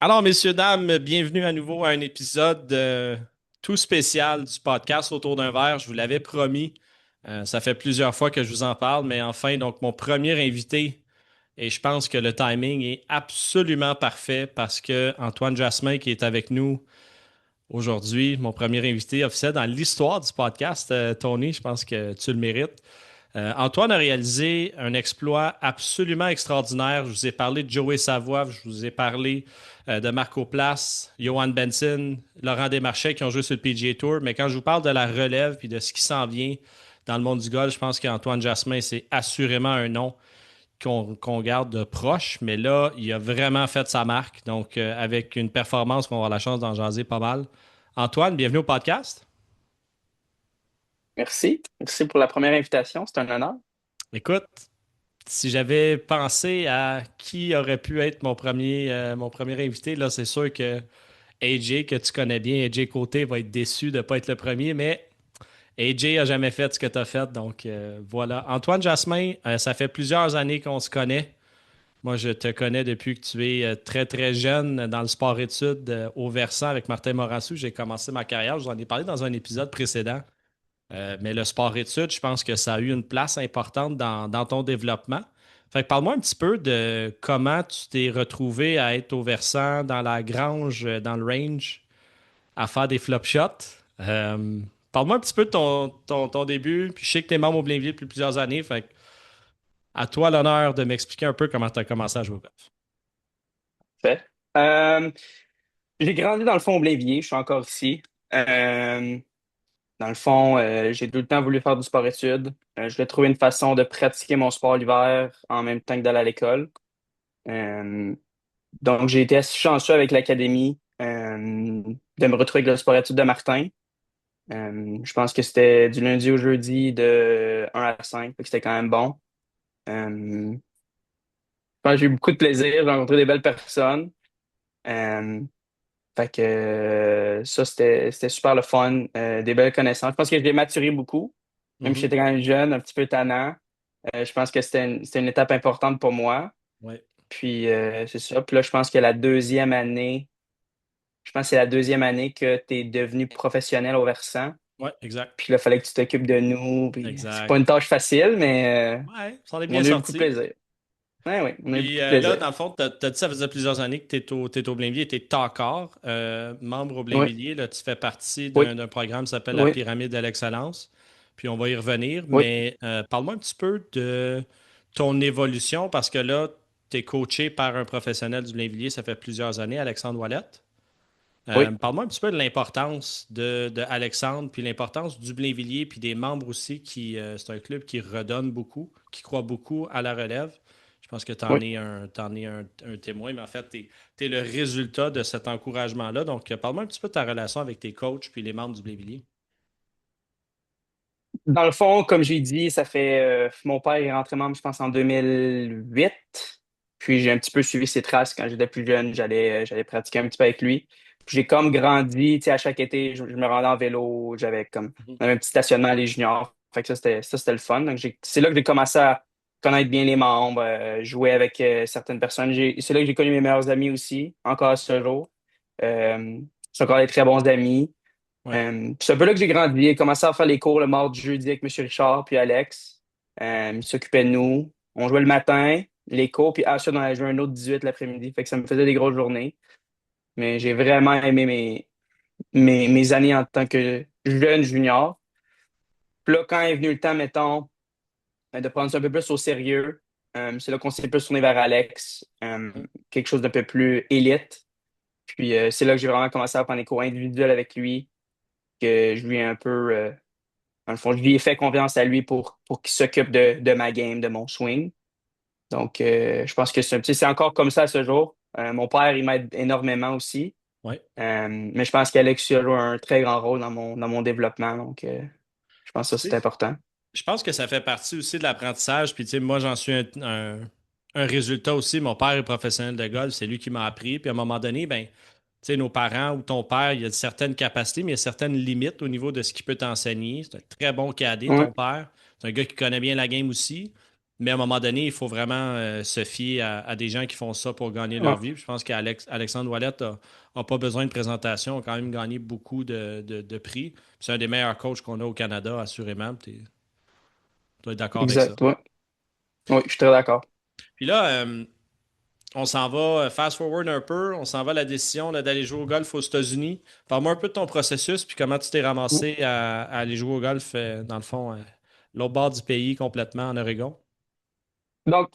Alors, messieurs, dames, bienvenue à nouveau à un épisode tout spécial du podcast Autour d'un verre. Je vous l'avais promis. Ça fait plusieurs fois que je vous en parle, mais enfin, donc, mon premier invité, et je pense que le timing est absolument parfait parce que Antoine Jasmin, qui est avec nous aujourd'hui, mon premier invité officiel dans l'histoire du podcast, Tony, je pense que tu le mérites. Antoine a réalisé un exploit absolument extraordinaire. Je vous ai parlé de Joey Savoie, je vous ai parlé de Marco Place, Johan Benson, Laurent Desmarchais qui ont joué sur le PGA Tour. Mais quand je vous parle de la relève et de ce qui s'en vient dans le monde du golf, je pense qu'Antoine Jasmin, c'est assurément un nom qu'on garde de proche. Mais là, il a vraiment fait sa marque. Donc, avec une performance qu'on va avoir la chance d'en jaser pas mal. Antoine, bienvenue au podcast. Merci. Merci pour la première invitation. C'est un honneur. Écoute, si j'avais pensé à qui aurait pu être mon premier invité, là, c'est sûr que AJ, que tu connais bien, AJ Côté, va être déçu de ne pas être le premier, mais AJ a jamais fait ce que tu as fait, donc voilà. Antoine Jasmin, ça fait plusieurs années qu'on se connaît. Moi, je te connais depuis que tu es très, très jeune dans le sport-études au versant avec Martin Morassou. J'ai commencé ma carrière, je vous en ai parlé dans un épisode précédent. Mais le sport-études, je pense que ça a eu une place importante dans ton développement. Fait que parle-moi un petit peu de comment tu t'es retrouvé à être au versant, dans la grange, dans le range, à faire des flop shots. Parle-moi un petit peu de ton début. Puis je sais que tu es membre au Blainville depuis plusieurs années. Fait que à toi l'honneur de m'expliquer un peu comment tu as commencé à jouer au golf. Fait. Euh, j'ai grandi dans le fond au Blainvier. Je suis encore ici. Euh, Dans le fond, j'ai tout le temps voulu faire du sport-études. Je voulais trouver une façon de pratiquer mon sport l'hiver en même temps que d'aller à l'école. Euh, donc, j'ai été assez chanceux avec l'académie de me retrouver avec le sport-études de Martin. Je pense que c'était du lundi au jeudi de 1 à 5, fait que c'était quand même bon. Euh, j'ai eu beaucoup de plaisir, j'ai rencontré des belles personnes. Euh, Fait que ça, c'était super le fun, des belles connaissances. Je pense que j'ai maturé beaucoup, même si Mhm. j'étais quand même jeune, un petit peu tannant. Je pense que c'était une étape importante pour moi. Ouais. Puis c'est ça. Puis là, je pense que la deuxième année, je pense que c'est la deuxième année que tu es devenu professionnel au versant. Ouais, exact. Puis là, il fallait que tu t'occupes de nous. Puis c'est pas Exact. une tâche facile, mais Ouais, ça en est bien on a eu beaucoup de sorti. plaisir. Oui, oui, on a eu Puis beaucoup de là, plaisir. dans le fond, tu as dit que ça faisait plusieurs années que tu es au Blainvilliers, tu es encore membre au Oui, Blainvilliers. Là, tu fais partie oui, d'un programme qui s'appelle la oui, Pyramide de l'excellence. Puis on va y revenir. oui, Mais parle-moi un petit peu de ton évolution parce que là, tu es coaché par un professionnel du Blainvilliers, ça fait plusieurs années, Alexandre Ouellette. oui. Parle-moi un petit peu de l'importance de Alexandre, puis l'importance du Blainvilliers, puis des membres aussi, c'est un club qui redonne beaucoup, qui croit beaucoup à la relève. Je pense que tu en Oui. es un témoin, mais en fait, tu es le résultat de cet encouragement-là. Donc, parle-moi un petit peu de ta relation avec tes coachs puis les membres du Blainvilliers. Dans le fond, comme j'ai dit, ça fait mon père est rentré membre, je pense, en 2008. Puis j'ai un petit peu suivi ses traces quand j'étais plus jeune. J'allais pratiquer un petit peu avec lui. Puis j'ai comme grandi, tu sais, à chaque été, je me rendais en vélo. J'avais comme Mhm. on avait un petit stationnement à les juniors. Fait que ça, c'était le fun. Donc c'est là que j'ai commencé à connaître bien les membres, jouer avec certaines personnes. C'est là que j'ai connu mes meilleurs amis aussi, encore à ce jour. C'est encore des très bons amis. Ouais. C'est un peu là que j'ai grandi. J'ai commencé à faire les cours le mardi, jeudi avec M. Richard puis Alex. Ils s'occupaient de nous. On jouait le matin, les cours, puis ensuite on allait jouer un autre 18 l'après-midi. Fait que ça me faisait des grosses journées. Mais j'ai vraiment aimé mes années en tant que jeune junior. Puis là, quand est venu le temps, mettons, de prendre ça un peu plus au sérieux, c'est là qu'on s'est plus tourné vers Alex, quelque chose d'un peu plus élite. Puis c'est là que j'ai vraiment commencé à prendre des cours individuels avec lui, que je lui ai un peu dans le fond, je lui ai fait confiance à lui pour qu'il s'occupe de ma game, de mon swing. Donc, je pense que c'est encore comme ça à ce jour. Mon père, il m'aide énormément aussi. Ouais. Mais je pense qu'Alex a joué un très grand rôle dans mon développement. Donc, je pense que ça, Tu c'est sais, important. je pense que ça fait partie aussi de l'apprentissage. Puis, tu sais, moi, j'en suis un résultat aussi. Mon père est professionnel de golf, c'est lui qui m'a appris. Puis, à un moment donné, ben, tu sais, nos parents ou ton père, il y a certaines capacités, mais il y a certaines limites au niveau de ce qu'il peut t'enseigner. C'est un très bon cadet, Ouais, ton père. C'est un gars qui connaît bien la game aussi. Mais à un moment donné, il faut vraiment se fier à des gens qui font ça pour gagner leur Ouais, vie. Puis je pense qu'Alexandre Ouellet n'a pas besoin de présentation, a quand même gagné beaucoup de prix. Puis c'est un des meilleurs coachs qu'on a au Canada, assurément. Tu dois être d'accord avec ça. exact. Ouais. Oui, je suis très d'accord. Puis là, on s'en va fast forward un peu. On s'en va à la décision là, d'aller jouer au golf aux États-Unis. Parle-moi un peu de ton processus, puis comment tu t'es ramassé à aller jouer au golf, dans le fond, l'autre bord du pays, complètement en Oregon. Donc,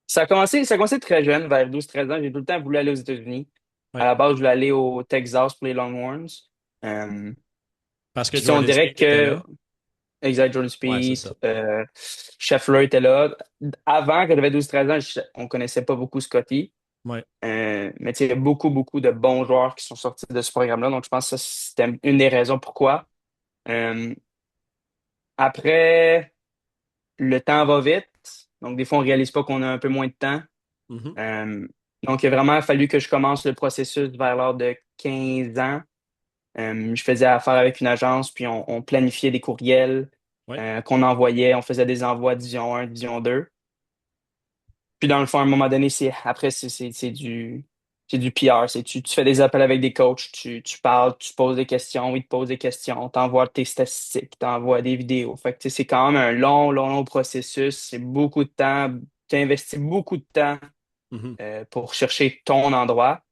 ça a commencé très jeune, vers 12 13 ans. J'ai tout le temps voulu aller aux États-Unis. À Oui. la base, je voulais aller au Texas pour les Longhorns. Euh, Parce que Puis, tu sais, on Jordan dirait Spieth était que, là. exact, Jordan Ouais, c'est Spieth, ça. Scheffler était là. Avant, quand j'avais 12 13 ans, on connaissait pas beaucoup Scotty. Ouais. Mais tu sais, il y a beaucoup, beaucoup de bons joueurs qui sont sortis de ce programme-là. Donc, je pense que ça, c'était une des raisons pourquoi. Euh, Après, le temps va vite. Donc, des fois, on réalise pas qu'on a un peu moins de temps. Mhm. Euh, donc, il a vraiment fallu que je commence le processus vers l'âge de 15 ans. Je faisais affaire avec une agence, puis on planifiait des courriels Ouais. qu'on envoyait. On faisait des envois Division 1, Division 2. Puis dans le fond, à un moment donné, c'est du PR. Tu fais des appels avec des coachs, tu parles, tu poses des questions, ils te posent des questions, t'envoies tes statistiques, t'envoies des vidéos. Fait que tu sais, c'est quand même un long, long, long processus. C'est beaucoup de temps. Tu investis beaucoup de temps Mhm. pour chercher ton endroit.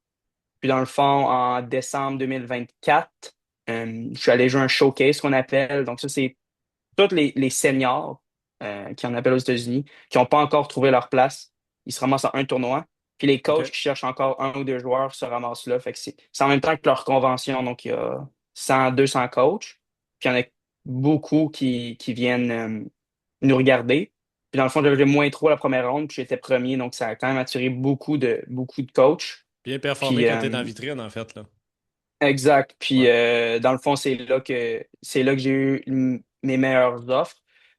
Puis dans le fond, en décembre 2024, je suis allé jouer un showcase qu'on appelle. Donc ça, c'est tous les seniors qui en appellent aux États-Unis, qui n'ont pas encore trouvé leur place. Ils se ramassent à un tournoi. Puis les coachs OK. qui cherchent encore un ou deux joueurs se ramassent là. Fait que c'est en même temps que leur convention. Donc il y a 100, 200 coachs. Puis il y en a beaucoup qui viennent nous regarder. Puis dans le fond, j'avais moins trop la première ronde, puis j'étais premier. Donc ça a quand même attiré beaucoup de coachs. Bien performé Puis quand t'es dans la vitrine, en fait, là. exact. Ouais. Puis dans le fond, c'est là que j'ai eu mes meilleures offres.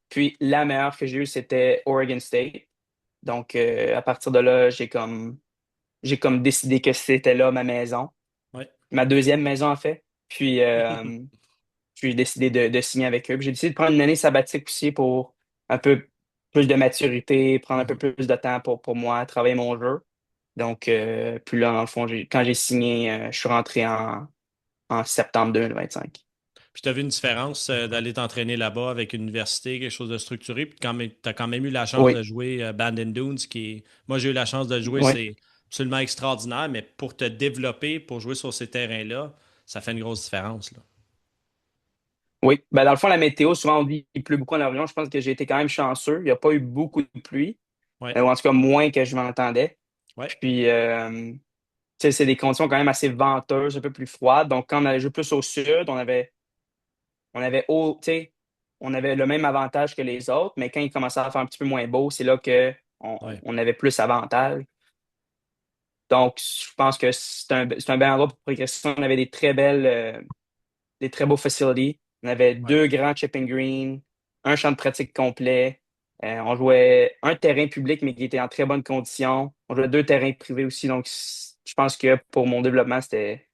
Puis la meilleure que j'ai eue, c'était Oregon State. Donc à partir de là, j'ai comme décidé que c'était là ma maison, Ouais. ma deuxième maison en fait. Puis j'ai décidé de signer avec eux. Puis j'ai décidé de prendre une année sabbatique aussi pour un peu plus de maturité, prendre un peu Mhm. plus de temps pour moi, travailler mon jeu. Donc puis là, dans le fond, quand j'ai signé, je suis rentré en septembre 2025. Puis t'as vu une différence d'aller t'entraîner là-bas avec une université, quelque chose de structuré, puis quand même, t'as quand même eu la chance de Oui, jouer Bandon Dunes, moi j'ai eu la chance de le jouer, oui, c'est absolument extraordinaire, mais pour te développer, pour jouer sur ces terrains-là, ça fait une grosse différence, là. oui. Ben, dans le fond, la météo, souvent on dit qu'il pleut beaucoup en Orient. Je pense que j'ai été quand même chanceux. Il n'y a pas eu beaucoup de pluie, Ouais, ou en tout cas moins que je m'entendais. ouais. Puis, tu sais, c'est des conditions quand même assez venteuses, un peu plus froides. Donc, quand on allait jouer plus au sud, tu sais, on avait le même avantage que les autres, mais quand il commençait à faire un petit peu moins beau, c'est là que Ouais. on avait plus avantage. Donc, je pense que c'est un bel endroit pour progresser. On avait des très beaux facilities. On avait Ouais. deux grands chipping greens, un champ de pratique complet. On jouait un terrain public, mais qui était en très bonne condition. On jouait deux terrains privés aussi. Donc, je pense que pour mon développement, c'était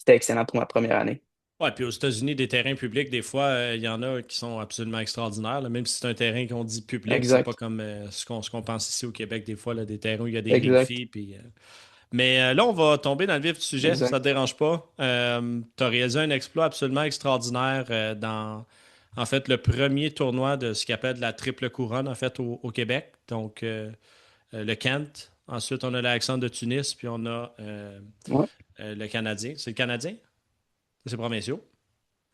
excellent pour ma première année. Ouais, puis aux États-Unis, des terrains publics, des fois, il y en a qui sont absolument extraordinaires, là. Même si c'est un terrain qu'on dit public, c'est pas Exact. comme ce qu'on pense ici au Québec, des fois, là, des terrains où il y a des grilles Exact. filles. Mais là, on va tomber dans le vif du sujet, ça Exact. te dérange pas. Tu as réalisé un exploit absolument extraordinaire en fait, le premier tournoi de ce qu'on appelle la triple couronne, en fait, au Québec. Donc, le Kent. Ensuite, on a l'Alexandre de Tunis, puis on a Ouais. le Canadien. C'est le Canadien? C'est provinciaux.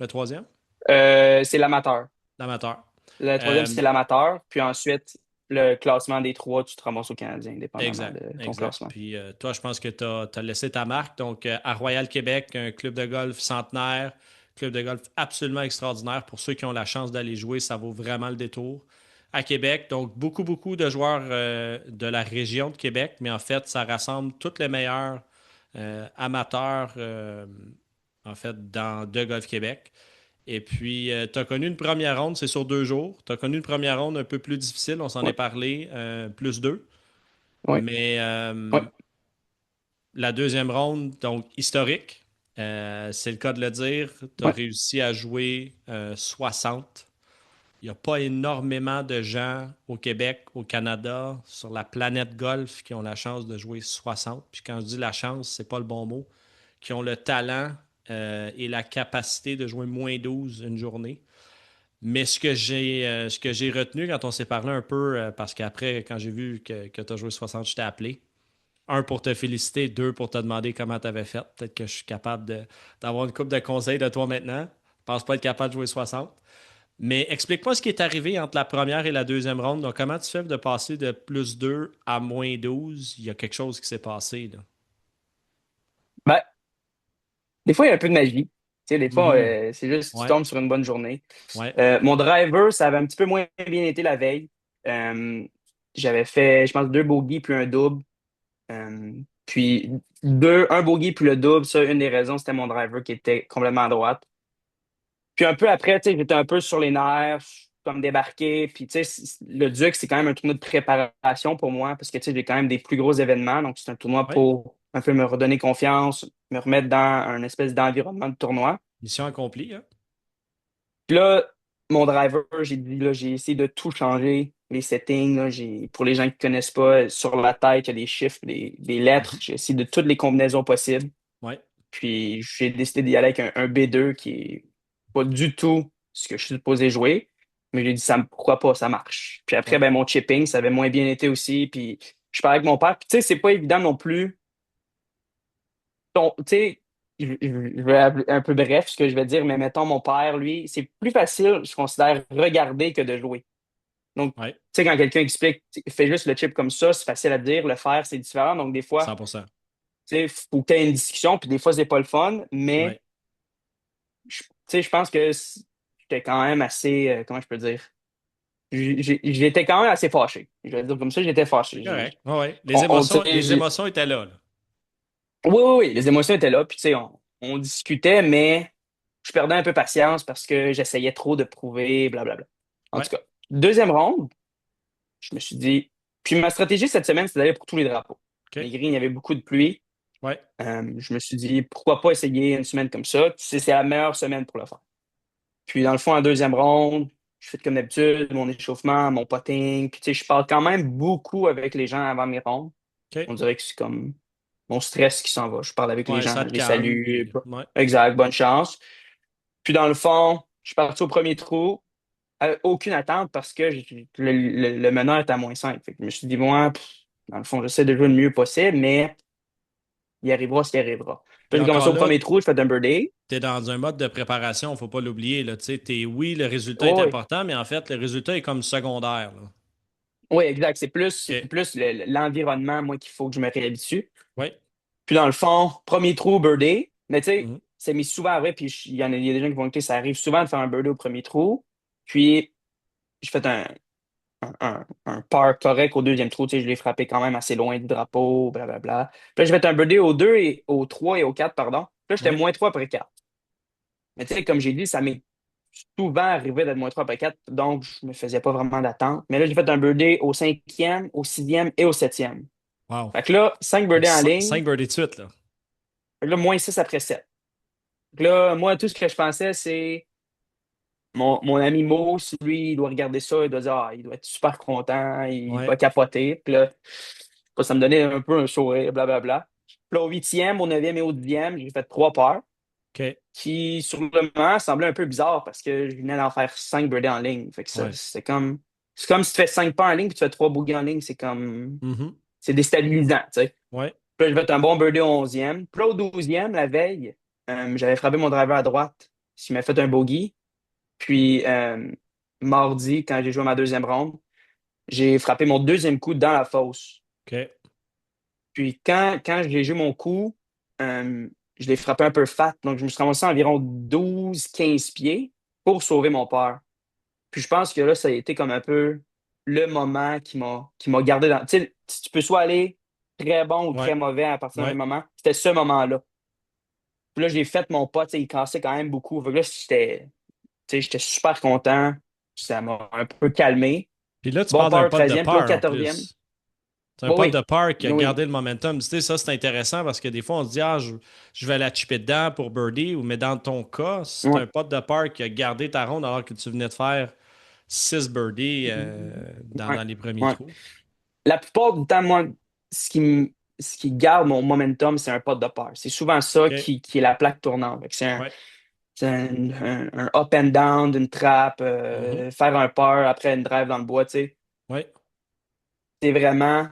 Le troisième? C'est l'amateur. L'amateur. Le troisième, Euh, c'est l'amateur. Puis ensuite, le classement des trois, tu te ramasses au Canadien, indépendamment exact, de ton exact. classement. Puis toi, je pense que tu as laissé ta marque. Donc, à Royal Québec, un club de golf centenaire, club de golf absolument extraordinaire. Pour ceux qui ont la chance d'aller jouer, ça vaut vraiment le détour. À Québec, donc beaucoup, beaucoup de joueurs de la région de Québec, mais en fait, ça rassemble tous les meilleurs amateurs, en fait, de Golf Québec. Et puis, tu as connu une première ronde, c'est sur 2 jours. Tu as connu une première ronde un peu plus difficile, on s'en est Oui, parlé, plus deux. oui, Mais oui, la deuxième ronde, donc historique, c'est le cas de le dire, tu as oui, réussi à jouer 60. Il il n'y a pas énormément de gens au Québec, au Canada, sur la planète golf qui ont la chance de jouer 60. Puis quand je dis la chance, c'est pas le bon mot. Qui ont le talent et la capacité de jouer -12 une journée. Mais ce que j'ai retenu quand on s'est parlé un peu, parce qu'après, quand j'ai vu que tu as joué 60, je t'ai appelé. Un, pour te féliciter. Deux, pour te demander comment tu avais fait. Peut-être que je suis capable d'avoir une couple de conseils de toi maintenant. Je pense pas être capable de jouer 60. Mais explique-moi ce qui est arrivé entre la première et la deuxième ronde. Donc, comment tu fais de passer de +2 à -12? Il y a quelque chose qui s'est passé, là. Ben, des fois, il y a un peu de magie. Tu sais, des fois, Mhm. c'est juste que tu Ouais, tombes sur une bonne journée. ouais, Mon driver, ça avait un petit peu moins bien été la veille. Euh, J'avais fait, je pense, deux bogeys puis un double. Euh, Puis un bogey puis le double, ça, une des raisons, c'était mon driver qui était complètement à droite. Puis un peu après, tu sais, j'étais un peu sur les nerfs, comme débarqué. Puis tu sais, le Duc, c'est quand même un tournoi de préparation pour moi parce que tu sais, j'ai quand même des plus gros événements. Donc c'est un tournoi ouais. pour un peu me redonner confiance, me remettre dans un espèce d'environnement de tournoi. Mission accomplie, hein? Puis là, mon driver, j'ai dit, là, j'ai essayé de tout changer, les settings. Là, pour les gens qui connaissent pas, sur la tête, il y a des chiffres, des lettres. Mhm. J'ai essayé de toutes les combinaisons possibles. Ouais, Puis j'ai décidé d'y aller avec un B2 qui est pas du tout ce que je suis supposé jouer. Mais j'ai dit, pourquoi pas, ça marche. Puis après, ouais, ben, mon chipping, ça avait moins bien été aussi. Puis je parlais avec mon père. Puis tu sais, c'est pas évident non plus. Tu sais, je vais un peu bref ce que je vais dire, mais mettons, mon père, lui, c'est plus facile, je considère, regarder que de jouer. Donc, tu ouais. sais, quand quelqu'un explique, fais juste le chip comme ça, c'est facile à dire, le faire, c'est différent. Donc, des fois, 100%. tu sais, faut qu'il y ait une discussion, puis des fois, c'est pas le fun, mais Ouais. tu sais, je pense que j'étais quand même assez, comment je peux dire? J'étais quand même assez fâché. Je vais le dire comme ça, j'étais fâché. Correct. Ouais, ouais. Tu sais, Les émotions étaient là, là. oui, oui, oui, les émotions étaient là, puis tu sais, on discutait, mais je perdais un peu patience parce que j'essayais trop de prouver, blablabla. En Ouais. tout cas, deuxième ronde, je me suis dit, puis ma stratégie cette semaine, c'est d'aller pour tous les drapeaux. OK. Les greens, il y avait beaucoup de pluie. Ouais. Je me suis dit, pourquoi pas essayer une semaine comme ça? Tu sais, c'est la meilleure semaine pour le faire. Puis dans le fond, en deuxième ronde, je fais comme d'habitude, mon échauffement, mon potting. Puis tu sais, je parle quand même beaucoup avec les gens avant mes rondes. OK. On dirait que c'est comme mon stress qui s'en va. Je parle avec les Ouais, gens, ça je te les calme, salue. puis ouais. Exact, bonne chance. Puis dans le fond, je suis parti au premier trou. Aucune attente parce que le meneur est à -5. Fait que je me suis dit, moi, dans le fond, j'essaie de jouer le mieux possible, mais il arrivera ce qui arrivera. Puis Puis j'ai commencé encore au là, premier trou, je fais un birdie. tu es dans un mode de préparation, il ne faut pas l'oublier, là. Tu sais, oui, le résultat est Oui, oui. important, mais en fait, le résultat est comme secondaire, là. Oui, exact. C'est OK. plus l'environnement, moi, qu'il faut que je me réhabitue. Ouais. Puis dans le fond, premier trou, birdie. Mais tu sais, Mhm. ça m'est souvent arrivé, puis il y a des gens qui vont écouter, ça arrive souvent de faire un birdie au premier trou. Puis j'ai fait un par correct au deuxième trou. Tu sais, je l'ai frappé quand même assez loin du drapeau, blablabla. Puis là, j'ai fait un birdie au 2 et au 3 et au 4 pardon. Puis là, j'étais Ouais. -3 après 4. Mais tu sais, comme j'ai dit, ça m'est souvent arrivé d'être -3 après 4, donc je me faisais pas vraiment d'attente. Mais là, j'ai fait un birdie au cinquième, au sixième et au septième. Wow. Fait que là, 5 birdies en ligne. 5 birdies de suite, là. Fait que là, -6 après 7. Fait que là, moi, tout ce que je pensais, c'est mon ami Mo, si lui, il doit regarder ça, il doit dire, ah, il doit être super content, il Ouais. va capoter. Puis là, ça me donnait un peu un sourire, blablabla. Puis là, au huitième, au neuvième et au dixième, j'ai fait trois paires OK. qui, sur le moment, semblaient un peu bizarres parce que je venais d'en faire 5 birdies en ligne. Fait que ça, Ouais. c'est comme si tu fais 5 paires en ligne puis tu fais 3 bogeys en ligne. Mhm. C'est déstabilisant, tu sais. Ouais. Puis là, j'ai fait un bon birdie au 11e. Puis là, au 12e, la veille, j'avais frappé mon driver à droite. Il m'a fait un bogey. Puis, mardi, quand j'ai joué ma deuxième ronde, j'ai frappé mon deuxième coup dans la fosse. OK. Puis, quand j'ai joué mon coup, euh, je l'ai frappé un peu fat. Donc, je me suis ramassé à environ 12 15 pieds pour sauver mon père. Puis, je pense que là, ça a été comme un peu le moment qui m'a gardé dans. Tu sais, tu peux soit aller très bon ou très Ouais. mauvais à partir d'un Ouais. moment. C'était ce moment-là. Puis là, j'ai fait mon pote, tu sais, il cassait quand même beaucoup. Fait que là, j'étais super content. Ça m'a un peu calmé. Puis là, tu Bon parles d'un par pote de 13e, puis au par en 14e. plus. C'est un Oui, pote de oui, par qui a oui, gardé le momentum. Tu sais, ça, c'est intéressant parce que des fois, on se dit, ah, je vais la chipper dedans pour birdie. Mais dans ton cas, c'est oui. un pote de par qui a gardé ta ronde alors que tu venais de faire 6 birdies Ouais, dans les premiers ouais. trous. La plupart du temps, moi, ce qui, me- ce qui garde mon momentum, c'est un putt de par. C'est souvent ça OK. qui est la plaque tournante. Fait que Ouais. c'est un up and down d'une trappe, Mhm. faire un par après une drive dans le bois, tu sais. Ouais. C'est vraiment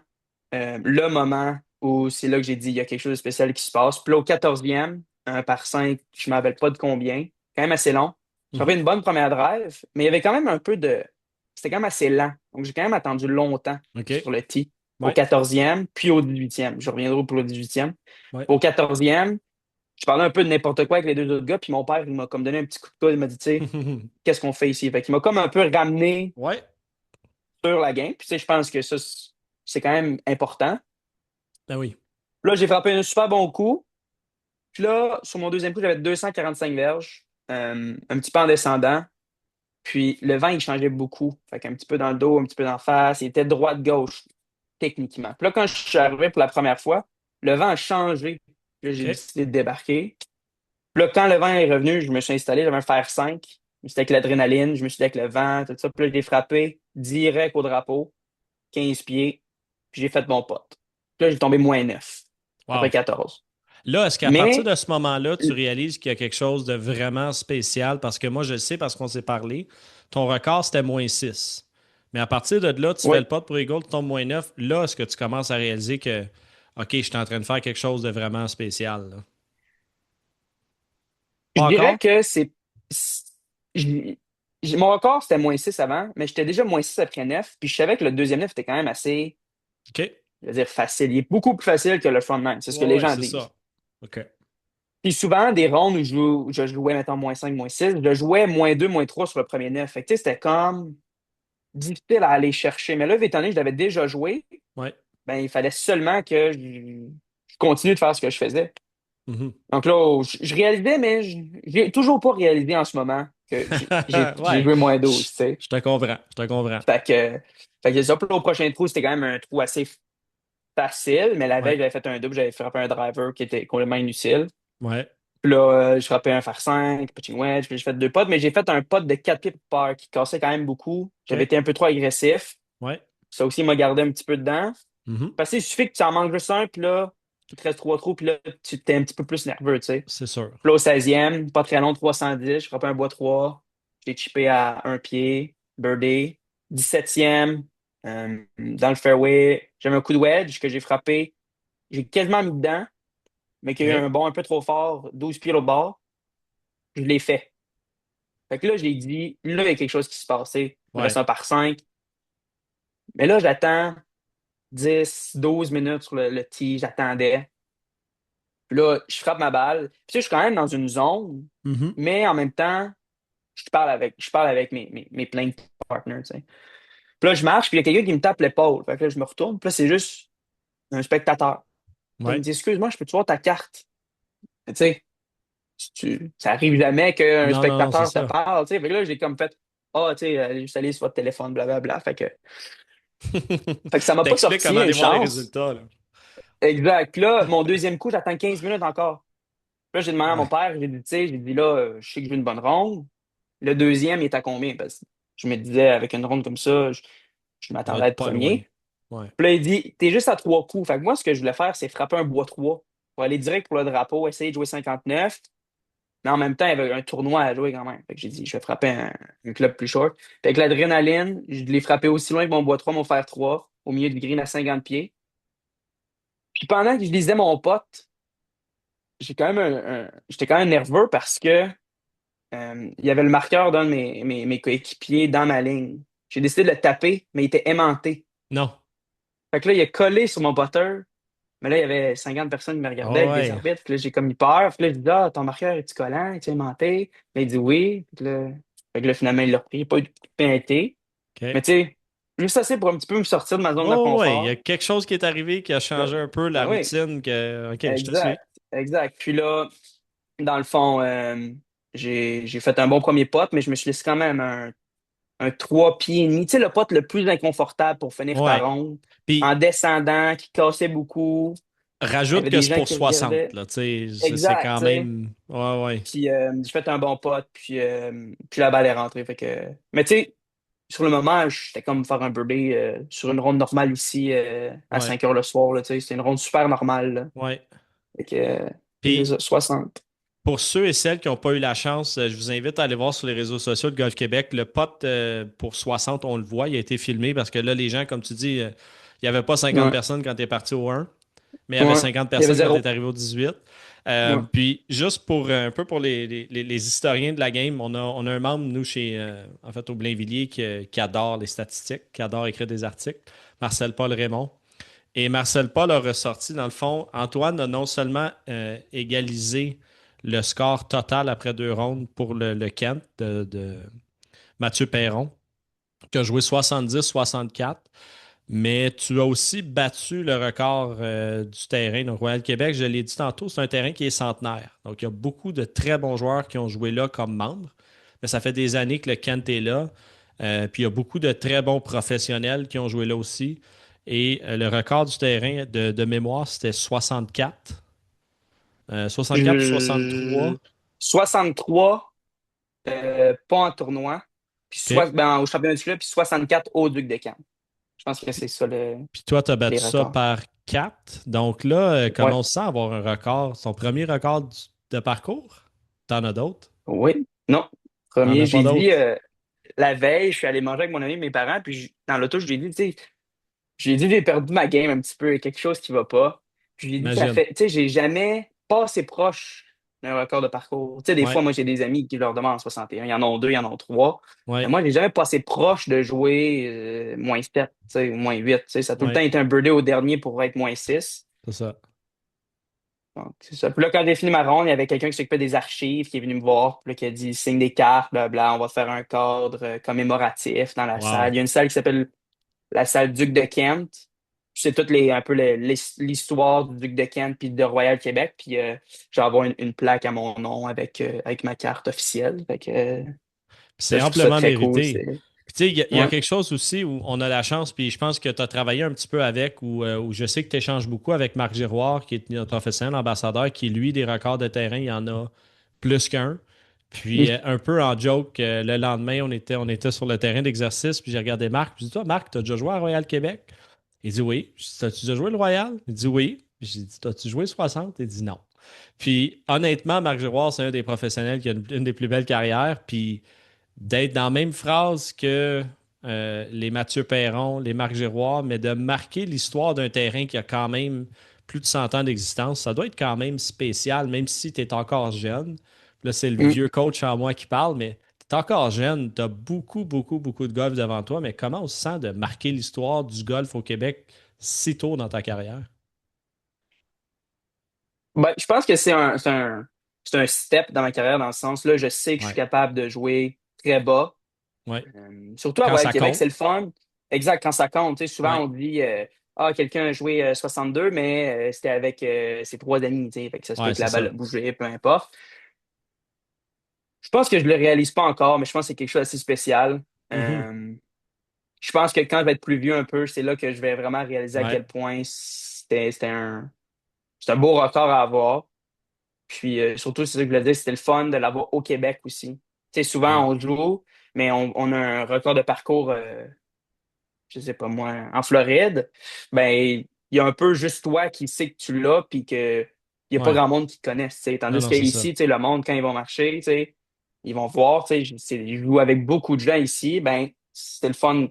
le moment où c'est là que j'ai dit il y a quelque chose de spécial qui se passe. Puis là, au 14e, un par 5, je ne me rappelle pas de combien, quand même assez long. J'ai Mhm. fait une bonne première drive, mais il y avait quand même un peu de. C'était quand même assez lent. Donc j'ai quand même attendu longtemps OK. sur le tee. Au Ouais. 14e, puis au 18e. Je reviendrai pour le 18e. Ouais. Au 14e, je parlais un peu de n'importe quoi avec les deux autres gars, puis mon père, il m'a comme donné un petit coup de coude, il m'a dit, tu sais, qu'est-ce qu'on fait ici? Fait qu'il m'a comme un peu ramené Ouais. sur la game. Puis tu sais, je pense que ça, c'est quand même important. Ben oui. Là, j'ai frappé un super bon coup. Puis là, sur mon deuxième coup, j'avais 245 verges, un petit peu en descendant. Puis le vent, il changeait beaucoup. Fait qu'un petit peu dans le dos, un petit peu dans la face. Il était droite-gauche, techniquement. Puis là, quand je suis arrivé pour la première fois, le vent a changé. Puis là, j'ai OK. décidé de débarquer. Puis là, quand le vent est revenu, je me suis installé, j'avais un fer 5. C'était avec l'adrénaline, je me suis dit avec le vent, tout ça. Puis là, je l'ai frappé direct au drapeau, 15 pieds. Puis j'ai fait mon pote. Puis là, j'ai tombé -9 après Wow. 14. Là, est-ce qu'à partir Mais, de ce moment-là, tu réalises qu'il y a quelque chose de vraiment spécial? Parce que moi, je le sais parce qu'on s'est parlé. Ton record, c'était -6. Mais à partir de là, tu fais le oui, pot pour Eagle, tu tombes -9. Là, est-ce que tu commences à réaliser que, OK, je suis en train de faire quelque chose de vraiment spécial, là? je Pas dirais encore? que mon record, c'était -6 avant, mais j'étais déjà -6 après 9. Puis je savais que le deuxième 9 était quand même assez, OK. je veux dire, facile. Il est beaucoup plus facile que le front 9. C'est ce que Ouais, les ouais, gens c'est disent. ça. OK. Puis souvent, des rondes où je jouais, mettons, -5, -6, je jouais -2, -3 sur le premier 9. Fait que, tu sais, c'était comme difficile à aller chercher. Mais là, étant donné que je l'avais déjà joué, Ouais. ben, il fallait seulement que je continue de faire ce que je faisais. Mhm. Donc là, je réalisais, mais j'ai toujours pas réalisé en ce moment que j'ai Ouais. joué -12, tu sais. Je te comprends. Je te comprends. Fait que ça, puis là, au prochain trou, c'était quand même un trou assez facile, mais la veille, Ouais. j'avais fait un double, j'avais frappé un driver qui était complètement inutile. Ouais. Puis là, je frappais un par 5 pitching wedge, puis j'ai fait deux potes, mais j'ai fait un pot de 4 pieds par qui cassait quand même beaucoup. J'avais OK. été un peu trop agressif. Ouais. Ça aussi m'a gardé un petit peu dedans. Mhm. Parce qu'il suffit que tu en manques juste un, puis là, il te reste trois trous, puis là, tu t'es un petit peu plus nerveux, tu sais. C'est sûr. Puis là, au 16e, pas très long, 310, je frappais un bois 3. J'ai chippé à un pied, birdie. 17e, dans le fairway, j'avais un coup de wedge que j'ai frappé. J'ai quasiment mis dedans, mais qu'il y a eu OK. un bond un peu trop fort, 12 pieds au bord. Je l'ai fait. Fait que là, j'ai dit, là, il y a quelque chose qui se passait. Il me reste Ouais. un par 5. Mais là, j'attends 10, 12 minutes sur le tee, j'attendais. Puis là, je frappe ma balle. Puis tu sais, je suis quand même dans une zone, Mhm. mais en même temps, je parle avec mes plein de partners, tu sais. Puis là, je marche, puis il y a quelqu'un qui me tape l'épaule. Fait que là, je me retourne, puis là, c'est juste un spectateur. Puis il me Ouais. dit, excuse-moi, je peux-tu voir ta carte? Tu sais, ça arrive jamais qu'un Non, non, non, c'est spectateur te ça. parle, tu sais. Fait que là, j'ai comme fait, ah, tu sais, juste aller sur votre téléphone, blablabla. Fait que ça m'a pas T'expliques sorti comment une aller voir les chance. résultats, là. Exact. Puis là, mon deuxième coup, j'attends 15 minutes encore. Puis là, j'ai demandé à mon Ouais. père, j'ai dit, tu sais, j'ai dit là, je sais que j'ai une bonne ronde. Le deuxième, il est à combien? Parce que je me disais, avec une ronde comme ça, je Ça doit m'attendais à être être pas loin. premier. Ouais. Puis là, il dit, t'es juste à trois coups. Fait que moi, ce que je voulais faire, c'est frapper un bois 3 pour aller direct pour le drapeau, essayer de jouer 59. Mais en même temps, il y avait un tournoi à jouer quand même. Fait que j'ai dit, je vais frapper un club plus short. Puis avec l'adrénaline, je l'ai frappé aussi loin que mon bois 3, mon fer 3, au milieu du green à 50 pieds. Puis pendant que je lisais mon pote, j'étais quand même nerveux parce que il y avait le marqueur d'un de mes coéquipiers dans ma ligne. J'ai décidé de le taper, mais il était aimanté. Non. Fait que là, il a collé sur mon putter. Mais là, il y avait 50 personnes qui me regardaient Ah avec des ouais. arbitres. Puis là, j'ai comme eu peur. Puis là, je dis, ah, ton marqueur est-tu collant? Es-tu aimanté? Mais il dit oui. Fait que là, finalement, il l'a repris. Il n'a pas eu de pénalité. Mais OK. tu sais, juste assez pour un petit peu me sortir de ma zone de Oh ouais, il y a confort. quelque chose qui est arrivé qui a Là, changé un peu la ben oui, routine que. OK, je te suis. exact. Exact. Puis là, dans le fond, j'ai fait un bon premier pot, mais je me suis laissé quand même un 3 pieds et demi. Tu sais, le pot le plus inconfortable pour finir ta Ouais. ronde, en Puis descendant, qui cassait beaucoup. Il y rajoute avait que des c'est gens pour qui 60, regardaient. là. Tu sais, c'est Exact, quand tu sais. même. Ouais, ouais. Puis j'ai fait un bon pot, puis la balle est rentrée. Fait que. Mais tu sais, sur le moment, j'étais comme faire un birdie sur une ronde normale ici à Ouais, 5 heures le soir. Là, tu sais, c'était une ronde super normale. Là. ouais. Fait que, c'est Puis ça, 60. pour ceux et celles qui n'ont pas eu la chance, je vous invite à aller voir sur les réseaux sociaux de Golf Québec. Le pot pour 60, on le voit, il a été filmé parce que là, les gens, comme tu dis, il n'y avait pas 50 Ouais, personnes quand tu es parti au 1, mais il y avait ouais. 50 Il y avait personnes quand tu es zéro. arrivé au 18. Ouais. Puis juste pour un peu pour les historiens de la game, on a un membre, nous, chez en fait au Blainvilliers, qui adore les statistiques, qui adore écrire des articles, Marcel Paul Raymond. Et Marcel Paul a ressorti, dans le fond, Antoine a non seulement égalisé le score total après 2 rondes pour le Kent de Mathieu Perron, qui a joué 70-64, mais tu as aussi battu le record du terrain. Donc, Royal Québec, je l'ai dit tantôt, c'est un terrain qui est centenaire. Donc, il y a beaucoup de très bons joueurs qui ont joué là comme membres, mais ça fait des années que le Kent est là. Puis, il y a beaucoup de très bons professionnels qui ont joué là aussi. Et le record du terrain de mémoire, c'était 64. 64 ou Je... 63. 63, pas en tournoi, puis OK. au championnat du club, puis 64 au Duc de Caen. Je pense que c'est ça Puis toi, tu as les battu ça records. par 4. Donc là, Ouais. comment on se sent avoir un record, son premier record de parcours? T'en as d'autres? Oui. Non. T'en Premier, as pas j'ai dit d'autres? la veille, je suis allé manger avec mon ami et mes parents, puis dans l'auto, je lui ai dit, tu sais, j'ai dit, j'ai perdu ma game un petit peu, il y a quelque chose qui va pas. Puis j'ai dit, ça Imagine. fait, tu sais, j'ai jamais passé proche d'un record de parcours. Tu sais, des fois, Ouais, moi, j'ai des amis qui leur demandent 61. Il y en a deux, il y en a trois. Mais ouais, moi, j'ai jamais passé proche de jouer -7, tu sais, ou -8. Tu sais, ça a tout le temps ouais, été un birdie au dernier pour être -6. c'est ça. Donc, c'est ça. Puis là, quand j'ai fini ma ronde, il y avait quelqu'un qui s'occupait des archives qui est venu me voir, puis là, qui a dit, signe des cartes, blabla, on va faire un cadre commémoratif dans la salle. Wow. Il y a une salle qui s'appelle la salle Duc de Kent. C'est toute un peu l'histoire du Duc de Kent puis de Royal Québec. Puis je vais avoir une plaque à mon nom avec ma carte officielle. Fait que ça, C'est je trouve ça amplement très cool. mérité. Puis tu sais, il y a Ouais. quelque chose aussi où on a la chance, puis je pense que tu as travaillé un petit peu avec, où je sais que tu échanges beaucoup avec Marc Giroir, qui est notre professionnel ambassadeur, qui, lui, des records de terrain, il y en a plus qu'un. Puis un peu en joke, le lendemain, on était sur le terrain d'exercice, puis j'ai regardé Marc, puis j'ai dit, toi, Marc, tu as déjà joué à Royal Québec? Il dit oui. Je dis, t'as-tu déjà joué le Royal? Il dit oui. J'ai dit, t'as-tu joué 60? Il dit non. Puis honnêtement, Marc Giroir, c'est un des professionnels qui a une des plus belles carrières. Puis d'être dans la même phrase que les Mathieu Perron, les Marc Giroir, mais de marquer l'histoire d'un terrain qui a quand même plus de 100 ans d'existence, ça doit être quand même spécial, même si tu es encore jeune. Là, c'est le Mm. vieux coach en moi qui parle, mais tu es encore jeune, tu as beaucoup, beaucoup, beaucoup de golf devant toi, mais comment on se sent de marquer l'histoire du golf au Québec si tôt dans ta carrière? Ben, je pense que c'est un step dans ma carrière dans le sens là, je sais que je suis Ouais, capable de jouer très bas. ouais. Surtout à Quand Royal ça Québec, c'est compte, le fun. Exact, quand ça compte. Tu sais, souvent, ouais. on dit ah, quelqu'un a joué 62, mais c'était avec ses trois amis. Tu sais, fait que ça se peut Ouais, que c'est la balle ça. a bougé, peu importe. Je pense que je le réalise pas encore, mais je pense que c'est quelque chose d'assez spécial. Mhm. Euh, je pense que quand je vais être plus vieux un peu, c'est là que je vais vraiment réaliser à Ouais. quel point c'est un beau record à avoir. Puis surtout, c'est ça que je voulais dire, c'était le fun de l'avoir au Québec aussi. Tu sais, souvent, Ouais. on joue, mais on a un record de parcours, je sais pas moi, en Floride. Ben, il y a un peu juste toi qui sais que tu l'as, puis que il y a pas Ouais. grand monde qui te connaisse. Tu sais. Non, Tandis non, c'est ça. qu'ici, tu sais, le monde, quand ils vont marcher, tu sais, ils vont voir, tu sais, je joue avec beaucoup de gens ici, ben, c'est le fun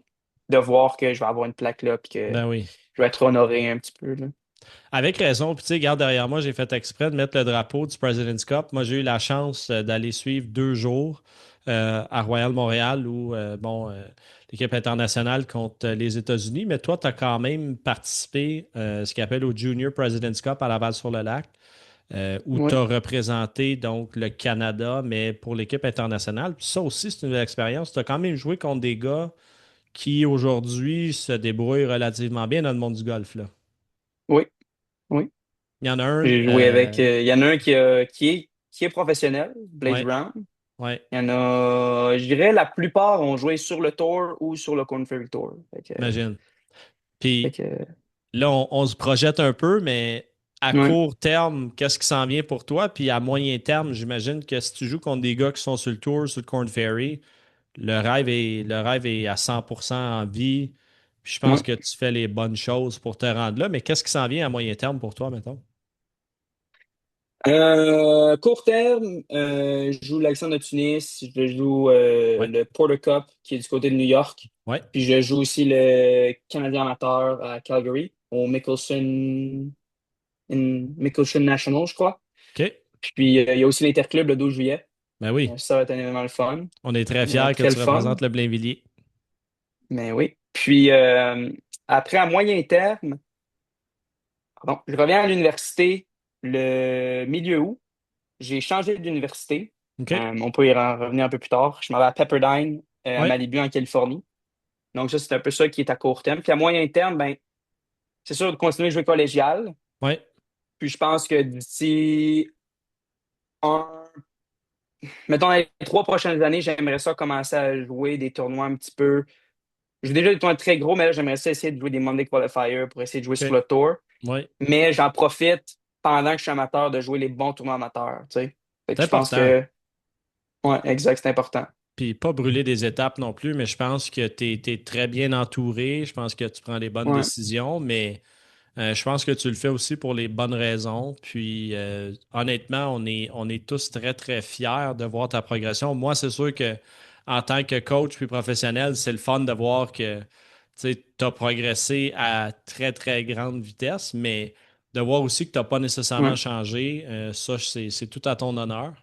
de voir que je vais avoir une plaque là, puis que Ben oui. je vais être honoré un petit peu, là. Avec raison. Puis, tu sais, regarde derrière moi, j'ai fait exprès de mettre le drapeau du President's Cup. Moi, j'ai eu la chance d'aller suivre 2 jours à Royal Montréal où, bon, l'équipe internationale contre les États-Unis. Mais toi, tu as quand même participé ce qu'on appelle au Junior President's Cup à Laval-sur-le-Lac, où tu Oui, as représenté donc le Canada, mais pour l'équipe internationale. Puis ça aussi, c'est une nouvelle expérience. Tu as quand même joué contre des gars qui aujourd'hui se débrouillent relativement bien dans le monde du golf, là. oui, oui. Il y en a un. J'ai joué avec. Il y en a un qui est professionnel, Blaze Ouais, Brown. ouais, Il y en a, je dirais, la plupart ont joué sur le tour ou sur le Corn Ferry Tour. imagine. Fait Puis que, là, on se projette un peu, mais à ouais. court terme, qu'est-ce qui s'en vient pour toi? Puis à moyen terme, j'imagine que si tu joues contre des gars qui sont sur le tour, sur le Corn Ferry, le rêve est à 100% en vie. Puis je pense Ouais. que tu fais les bonnes choses pour te rendre là. Mais qu'est-ce qui s'en vient à moyen terme pour toi, mettons? Court terme, je joue l'Alexandre de Tunis, je joue Ouais. le Porter Cup qui est du côté de New York, Ouais. puis je joue aussi le Canadien amateur à Calgary, au Mickelson National, je crois. OK. Puis il y a aussi l'Interclub le 12 juillet. Ben oui. Ça va être un événement le fun, On est très fiers que très le tu fun, représentes le Blainvilliers. mais oui. Puis après, à moyen terme, pardon, je reviens à l'université le milieu août. J'ai changé d'université. OK. On peut y revenir un peu plus tard. Je m'en vais à Pepperdine, à Ouais. Malibu, en Californie. Donc, ça, c'est un peu ça qui est à court terme. Puis à moyen terme, ben, c'est sûr de continuer à jouer collégial. Ouais. Puis je pense que d'ici un, mettons, les 3 prochaines années, j'aimerais ça commencer à jouer des tournois un petit peu. J'ai déjà des tournois très gros, mais là, j'aimerais ça essayer de jouer des Monday Qualifiers pour essayer de jouer sur OK. le tour. Ouais. Mais j'en profite pendant que je suis amateur de jouer les bons tournois amateurs, tu sais. Fait que C'est je pense important. que, ouais, exact, c'est important. Puis pas brûler des étapes non plus, mais je pense que tu es très bien entouré. Je pense que tu prends les bonnes Ouais, décisions, mais je pense que tu le fais aussi pour les bonnes raisons. Puis honnêtement, on est tous très, très fiers de voir ta progression. Moi, c'est sûr que en tant que coach puis professionnel, c'est le fun de voir que tu as progressé à très, très grande vitesse, mais de voir aussi que tu n'as pas nécessairement ouais, changé, ça, c'est tout à ton honneur.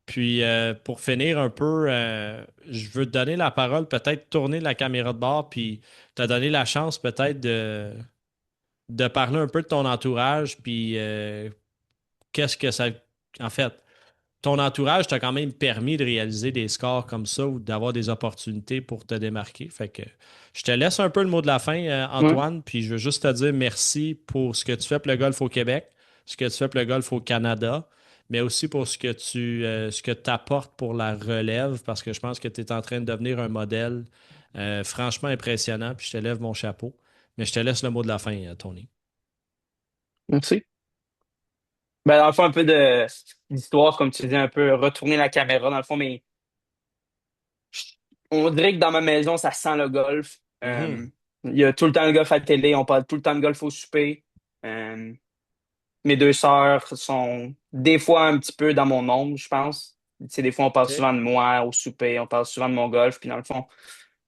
Puis pour finir un peu, je veux te donner la parole, peut-être tourner la caméra de bord, puis te donner la chance peut-être de parler un peu de ton entourage, puis qu'est-ce que ça... En fait, ton entourage t'a quand même permis de réaliser des scores comme ça ou d'avoir des opportunités pour te démarquer. Fait que je te laisse un peu le mot de la fin, ouais. Antoine, puis je veux juste te dire merci pour ce que tu fais pour le golf au Québec, ce que tu fais pour le golf au Canada, mais aussi pour ce que tu apportes pour la relève, parce que je pense que tu es en train de devenir un modèle franchement impressionnant, puis je te lève mon chapeau. Mais je te laisse le mot de la fin, Tony. Merci. Ben, dans le fond, un peu d'histoire, comme tu dis, un peu retourner la caméra, dans le fond, mais on dirait que dans ma maison, ça sent le golf. Mhm. Il y a tout le temps le golf à la télé, on parle tout le temps de golf au souper. Euh, Mes deux sœurs sont des fois un petit peu dans mon ombre, je pense. Tu sais, des fois, on parle OK. souvent de moi au souper, on parle souvent de mon golf, puis dans le fond,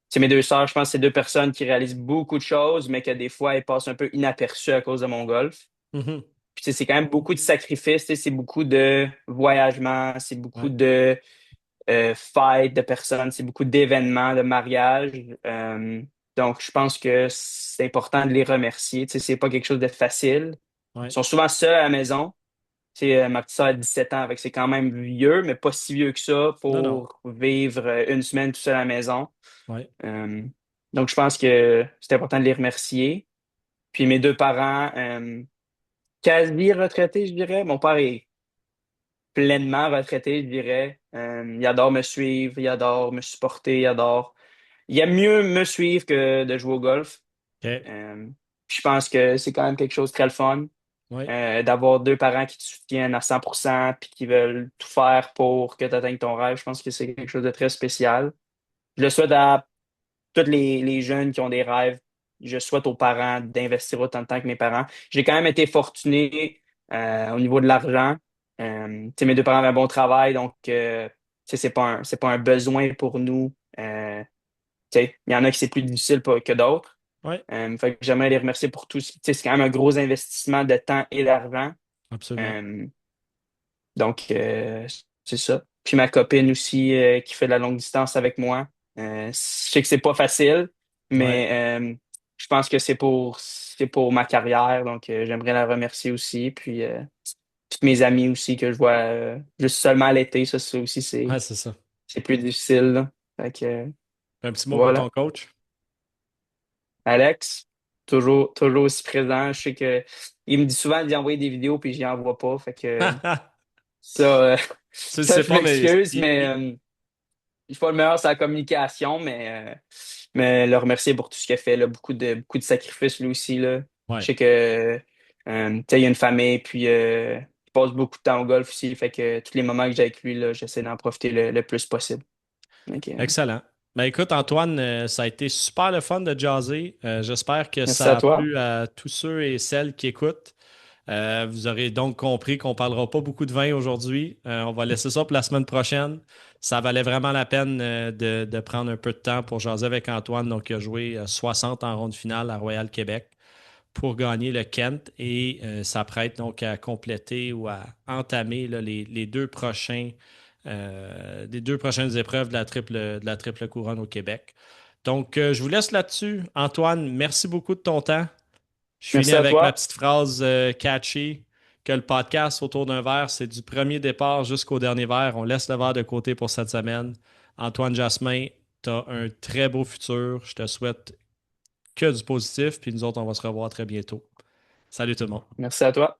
c'est mes deux sœurs, je pense que c'est deux personnes qui réalisent beaucoup de choses, mais que des fois, elles passent un peu inaperçues à cause de mon golf. Mhm. Puis, tu sais, c'est quand même beaucoup de sacrifices, tu sais, c'est beaucoup de voyagements, c'est beaucoup Ouais, de fêtes de personnes, c'est beaucoup d'événements, de mariages. Donc, je pense que c'est important de les remercier. Tu sais, c'est pas quelque chose de facile. Ils ouais. sont souvent seuls à la maison. Tu sais, ma petite sœur a 17 ans, avec c'est quand même vieux, mais pas si vieux que ça Non, non. pour vivre une semaine tout seul à la maison. Ouais. Euh, donc, je pense que c'est important de les remercier. Puis mes deux parents, quasi retraités, je dirais. Mon père est pleinement retraité, je dirais. Il adore me suivre, il adore me supporter, il adore. Il aime mieux me suivre que de jouer au golf. OK. Euh, puis je pense que c'est quand même quelque chose de très le fun. Ouais. D'avoir deux parents qui te soutiennent à 100% puis qui veulent tout faire pour que tu atteignes ton rêve, je pense que c'est quelque chose de très spécial. Je le souhaite à tous les jeunes qui ont des rêves. Je souhaite aux parents d'investir autant de temps que mes parents. J'ai quand même été fortuné au niveau de l'argent. Tu sais, mes deux parents avaient un bon travail, donc tu sais, c'est pas un besoin pour nous. Tu sais, il y en a qui c'est plus difficile que d'autres. Ouais. Fait que j'aimerais les remercier pour tout. Tu sais, c'est quand même un gros investissement de temps et d'argent. Absolument. Euh, donc, c'est ça. Puis ma copine aussi, qui fait de la longue distance avec moi. Je sais que c'est pas facile, Ouais. mais je pense que c'est pour ma carrière. Donc, j'aimerais la remercier aussi. Puis, toutes mes amies aussi que je vois juste seulement à l'été, ça aussi, Ouais, c'est ça. c'est plus difficile, là. Fait que, Un petit mot pour ton voilà. coach. Alex, toujours aussi présent. Je sais que il me dit souvent d'y envoyer des vidéos, puis j'y envoie pas. Fait que ça, Tu le ça, sais je pas, mais m'excuse, mais je suis pas le meilleur sur la communication, mais le remercier pour tout ce qu'il a fait, là, beaucoup de sacrifices lui aussi, là. Je ouais. sais que tu sais, il y a une famille, puis il passe beaucoup de temps au golf aussi, fait que tous les moments que j'ai avec lui, là, j'essaie d'en profiter le plus possible. Donc, Excellent. Ben écoute, Antoine, ça a été super le fun de jaser. J'espère que Merci à ça a toi. plu à tous ceux et celles qui écoutent. Vous aurez donc compris qu'on ne parlera pas beaucoup de vin aujourd'hui. On va laisser ça pour la semaine prochaine. Ça valait vraiment la peine de prendre un peu de temps pour jaser avec Antoine. Donc, il a joué 60 en ronde finale à Royal Québec pour gagner le Kent et s'apprête donc à compléter ou à entamer là, les deux prochaines épreuves de la triple couronne au Québec. Donc, je vous laisse là-dessus. Antoine, merci beaucoup de ton temps. Je finis Merci à avec ma toi. petite phrase catchy que le podcast autour d'un verre, c'est du premier départ jusqu'au dernier verre. On laisse le verre de côté pour cette semaine. Antoine Jasmin, tu as un très beau futur. Je te souhaite que du positif. Puis nous autres, on va se revoir très bientôt. Salut tout le monde. Merci à toi.